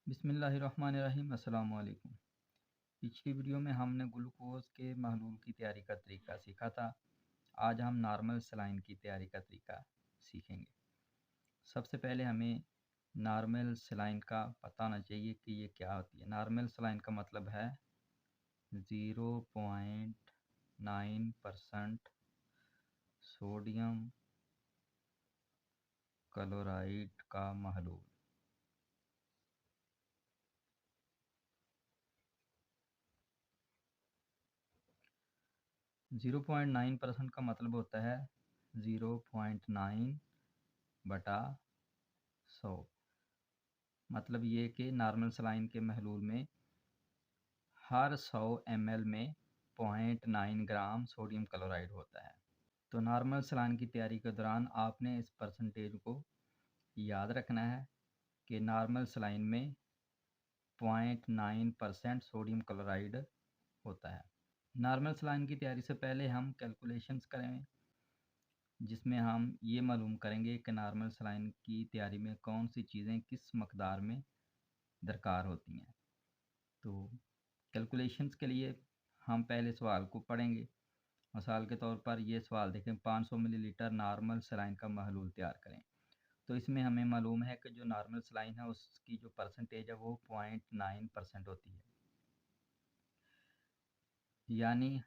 बिस्मिल्लाहिर्रहमानिर्रहीम। अस्सलाम वालेकुम। पिछली वीडियो में हमने ग्लूकोज के महलूल की तैयारी का तरीका सीखा था। आज हम नॉर्मल सलाइन की तैयारी का तरीका सीखेंगे। सबसे पहले हमें नॉर्मल सलाइन का पता होना चाहिए कि ये क्या होती है। नॉर्मल सलाइन का मतलब है 0.9% सोडियम क्लोराइड का महलूल। 0.9% का मतलब होता है 0.9/100। मतलब ये कि नॉर्मल सलाइन के महलूल में हर 100 ml में 0.9 ग्राम सोडियम क्लोराइड होता है। तो नॉर्मल सलाइन की तैयारी के दौरान आपने इस परसेंटेज को याद रखना है कि नॉर्मल सलाइन में 0.9% सोडियम क्लोराइड होता है। नॉर्मल सलाइन की तैयारी से पहले हम कैलकुलेशंस करें, जिसमें हम ये मालूम करेंगे कि नॉर्मल सलाइन की तैयारी में कौन सी चीज़ें किस मकदार में दरकार होती हैं। तो कैलकुलेशंस के लिए हम पहले सवाल को पढ़ेंगे। मिसाल के तौर पर ये सवाल देखें, 500 मिलीलीटर नॉर्मल सलाइन का महलूल तैयार करें। तो इसमें हमें मालूम है कि जो नॉर्मल सलाइन है उसकी जो परसेंटेज है वो 0.9% होती है, यानी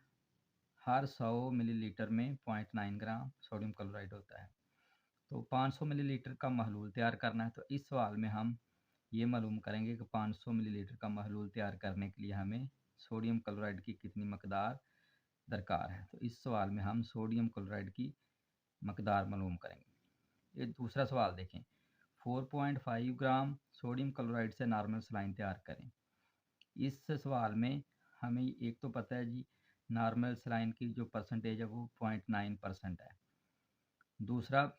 हर 100 मिलीलीटर में 0.9 ग्राम सोडियम क्लोराइड होता है। तो 500 मिलीलीटर का महलूल तैयार करना है। तो इस सवाल में हम ये मालूम करेंगे कि 500 मिलीलीटर का महलूल तैयार करने के लिए हमें सोडियम क्लोराइड की कितनी मकदार दरकार है। तो इस सवाल में हम सोडियम क्लोराइड की मकदार मालूम करेंगे। ये दूसरा सवाल देखें, 4.5 ग्राम सोडियम क्लोराइड से नॉर्मल सलाइन तैयार करें। इस सवाल में हमें एक तो पता है जी, नॉर्मल सलाइन की जो परसेंटेज है वो 0.9% है। दूसरा,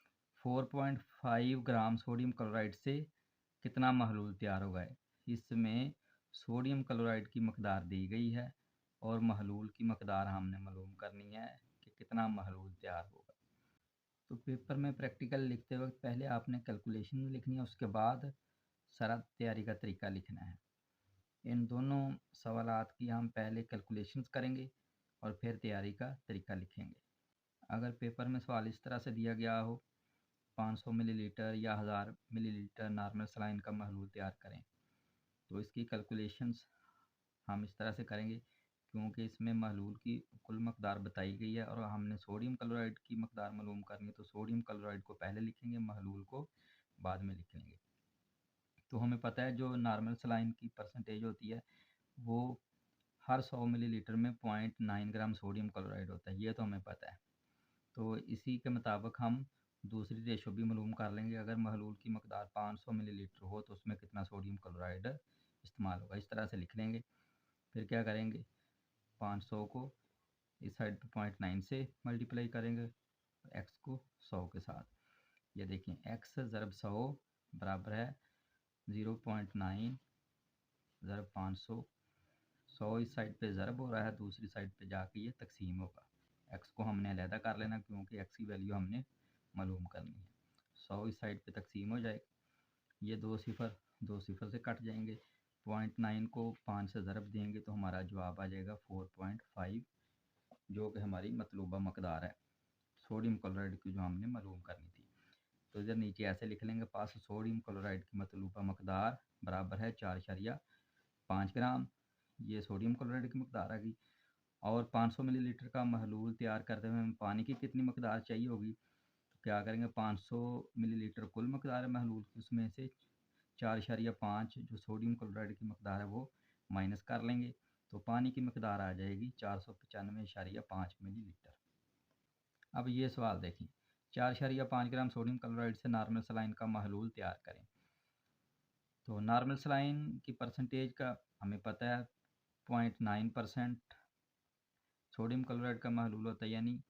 4.5 ग्राम सोडियम क्लोराइड से कितना महलूल तैयार होगा। इसमें सोडियम क्लोराइड की मकदार दी गई है और महलूल की मकदार हमने मालूम करनी है कि कितना महलूल तैयार होगा। तो पेपर में प्रैक्टिकल लिखते वक्त पहले आपने कैलकुलेशन लिखनी है, उसके बाद सारा तैयारी का तरीका लिखना है। इन दोनों सवालात की हम पहले कैलकुलेशंस करेंगे और फिर तैयारी का तरीका लिखेंगे। अगर पेपर में सवाल इस तरह से दिया गया हो, 500 मिलीलीटर या 1000 मिलीलीटर नॉर्मल सलाइन का महलूल तैयार करें, तो इसकी कैलकुलेशंस हम इस तरह से करेंगे, क्योंकि इसमें महलूल की कुल मकदार बताई गई है और हमने सोडियम क्लोराइड की मकदार मालूम करनी है। तो सोडियम क्लोराइड को पहले लिखेंगे, महलूल को बाद में लिख लेंगे। तो हमें पता है जो नॉर्मल सलाइन की परसेंटेज होती है वो हर 100 मिलीलीटर में 0.9 ग्राम सोडियम क्लोराइड होता है, ये तो हमें पता है। तो इसी के मुताबिक हम दूसरी रेशो भी मालूम कर लेंगे। अगर महलूल की मकदार 500 मिलीलीटर हो तो उसमें कितना सोडियम क्लोराइड इस्तेमाल होगा, इस तरह से लिख लेंगे। फिर क्या करेंगे, 500 को इस साइड पे 0.9 से मल्टीप्लाई करेंगे, एक्स को 100 के साथ। ये देखें, एक्स ज़रब 100 बराबर है 0.9 ज़रब 500। 100 इस साइड पे ज़रब हो रहा है, दूसरी साइड पे जाके ये तकसीम होगा। एक्स को हमने अलहदा कर लेना क्योंकि एक्स की वैल्यू हमने मालूम करनी है। 100 इस साइड पे तकसीम हो जाएगा, ये दो सिफर से कट जाएंगे। 0.9 को 5 से ज़रब देंगे तो हमारा जवाब आ जाएगा 4.5, जो कि हमारी मतलूबा मकदार है सोडियम क्लोराइड की जो हमने मालूम करनी थी। तो इधर नीचे ऐसे लिख लेंगे, पास सोडियम क्लोराइड की मतलूबा मकदार बराबर है 4.5 ग्राम। ये सोडियम क्लोराइड की मकदार आ गई। और 500 मिलीलीटर का महलूल तैयार करते हुए हमें पानी की कितनी मकदार चाहिए होगी। तो क्या करेंगे, 500 मिलीलीटर कुल मकदार है महलूल की, उसमें से 4.5 जो सोडियम क्लोराइड की मकदार है वो माइनस कर लेंगे। तो पानी की मकदार आ जाएगी 495.5 मिलीलीटर। अब ये सवाल देखें, 4.5 ग्राम सोडियम क्लोराइड से नॉर्मल सलाइन का महलूल तैयार करें। तो नॉर्मल सलाइन की परसेंटेज का हमें पता है 0.9% सोडियम क्लोराइड का महलूल होता है, यानी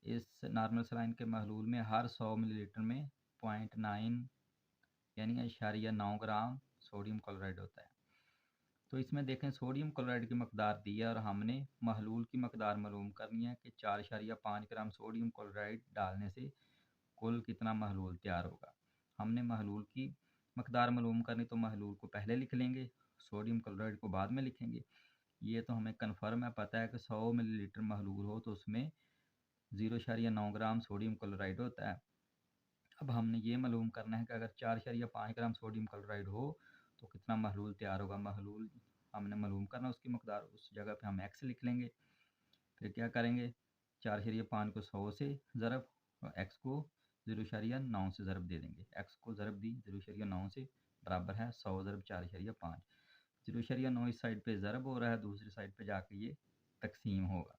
इस नॉर्मल सलाइन के महलूल में हर 100 मिलीलीटर में 0.9 यानी 0.9 ग्राम सोडियम क्लोराइड होता है। तो इसमें देखें, सोडियम क्लोराइड की मकदार दी है और हमने महलूल की मकदार मालूम करनी है कि 4.5 ग्राम सोडियम क्लोराइड डालने से कुल कितना महलूल तैयार होगा। हमने महलूल की मकदार मालूम करनी तो महलूल को पहले लिख लेंगे, सोडियम क्लोराइड को बाद में लिखेंगे। ये तो हमें कन्फर्म है, पता है कि 100 मिलीलीटर महलूल हो तो उसमें 0.9 ग्राम सोडियम क्लोराइड होता है। अब हमने ये मालूम करना है कि अगर 4.5 ग्राम सोडियम क्लोराइड हो तो कितना महलूल तैयार होगा। महलूल हमने मालूम करना, उसकी मकदार, उस जगह पे हम x लिख लेंगे। फिर क्या करेंगे, 4.5 को 100 से ज़रब और x को 0.9 से ज़रब दे देंगे। x को ज़रब दी 0.9 से, बराबर है 100 ज़रब 4.5। 0.9 इस साइड पे ज़रब हो रहा है, दूसरी साइड पे जाके ये तकसीम होगा।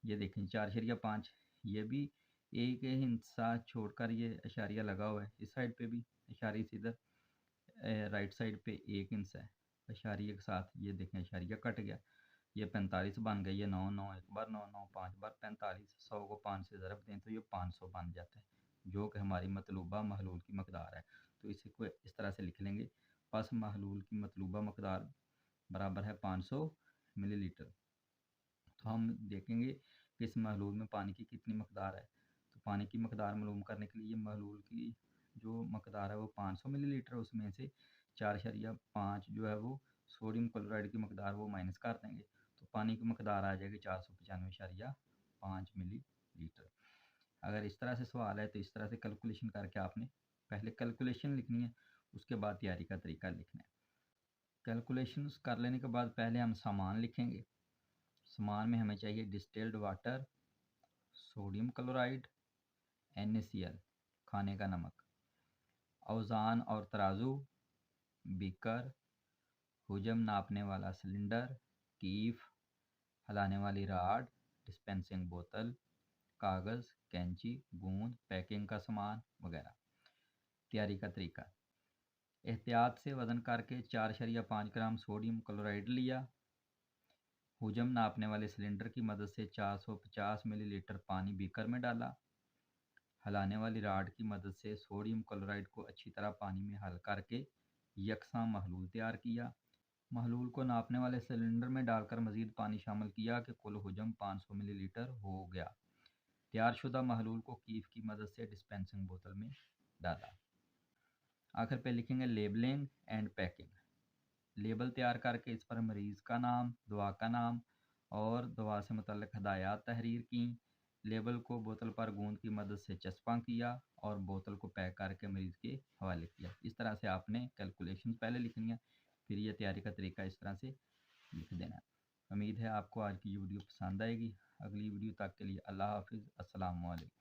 ये देखें 4.5, ये भी एक हिस्सा छोड़कर ये इशारिया लगा हुआ है, इस साइड पे भी इशारे से इधर राइट साइड पे एक हिस्सा है इशारिया के साथ। ये देखें इशारिया कट गया, ये 45 बन गया। ये 9 9 एक बार 9 9 5 बार 45, 100 को 5 से ज़रब दें तो ये 500 बन जाता है, जो कि हमारी मतलूबा महलूल की मकदार है। तो इसी को इस तरह से लिख लेंगे, बस महलूल की मतलूबा मकदार बराबर है 500 मिलीलीटर। तो हम देखेंगे कि इस महलूल में पानी की कितनी मकदार है। तो पानी की मकदार मालूम करने के लिए महलूल की जो मकदार है वो 500 मिलीलीटर, उसमें से 4.5 जो है वो सोडियम क्लोराइड की मकदार वो माइनस कर देंगे, तो पानी की मकदार आ जाएगी 495.5 मिलीलीटर। अगर इस तरह से सवाल है तो इस तरह से कैलकुलेशन करके आपने पहले कैलकुलेशन लिखनी है, उसके बाद तैयारी का तरीका लिखना है। कैलकुलेशन कर लेने के बाद पहले हम सामान लिखेंगे। सामान में हमें चाहिए distilled water, sodium chloride, NaCl खाने का नमक, औज़ान और तराजू, बीकर, हुजम नापने वाला सिलेंडर, कीफ, हलाने वाली राड, डिस्पेंसिंग बोतल, कागज़, कैंची, गूंद, पैकिंग का सामान वगैरह। तैयारी का तरीका, एहतियात से वज़न करके 4.5 ग्राम सोडियम क्लोराइड लिया। हुजम नापने वाले सिलेंडर की मदद से 450 मिलीलीटर पानी बीकर में डाला। हलाने वाली राड की मदद से सोडियम क्लोराइड को अच्छी तरह पानी में हल करके यकसा महलूल तैयार किया। महलूल को नापने वाले सिलेंडर में डालकर मज़ीद पानी शामिल किया कि कुल हुजम 500 मिलीलीटर हो गया। तैयारशुदा महलूल को कीफ की मदद से डिस्पेंसिंग बोतल में डाला। आखिर पे लिखेंगे लेबलिंग एंड पैकिंग। लेबल तैयार करके इस पर मरीज़ का नाम, दवा का नाम और दवा से मुतल्लिक़ हदायत तहरीर की। लेबल को बोतल पर गूंद की मदद से चस्पा किया और बोतल को पैक करके मरीज़ के हवाले किया। इस तरह से आपने कैलकुलेशन पहले लिखनी है, फिर ये तैयारी का तरीका इस तरह से लिख देना है। उम्मीद है आपको आज की वीडियो पसंद आएगी। अगली वीडियो तक के लिए अल्लाह हाफिज़, अस्सलाम वालेकुम।